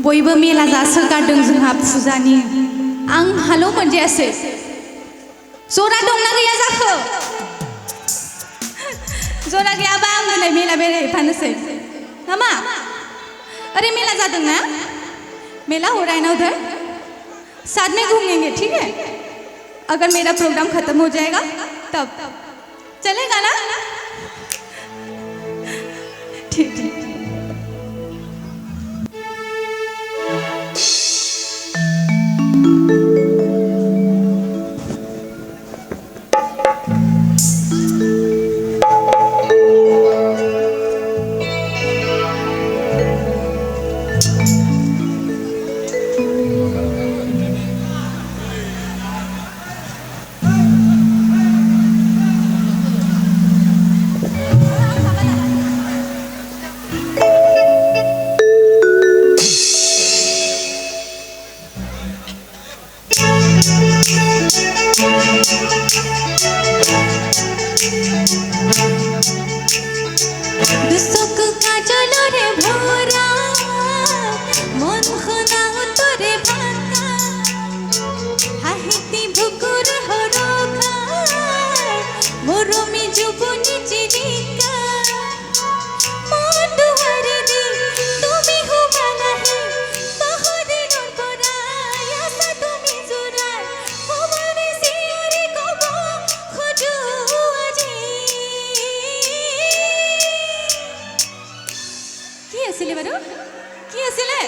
बयबो मेला जासोगारदों जोंहा फुजानि आं हाल' मोनजायासै जरा दंना गैया जाखो जरा गैयाबा आं दिनै मेला बेरायहैफानोसै नामा अरे मेला जादों ना मेला हो रहा है ना उधर साथ में घूमेंगे ठीक है अगर मेरा प्रोग्राम खत्म हो जाएगा तब चलेगा ना ठीक ठीक दुसक काजल रे भोरा मन खनाओ तोरे भाका हाहिती भुकुर हरखा मोरमी जुबुनी चिरिका मन दुआरे दी तुमी हो बानाही बहुदिन पराय आशा तुमी जुराय हमारे सियारे कब खोजो আজি কি আছিলে বাৰু কি আছিলে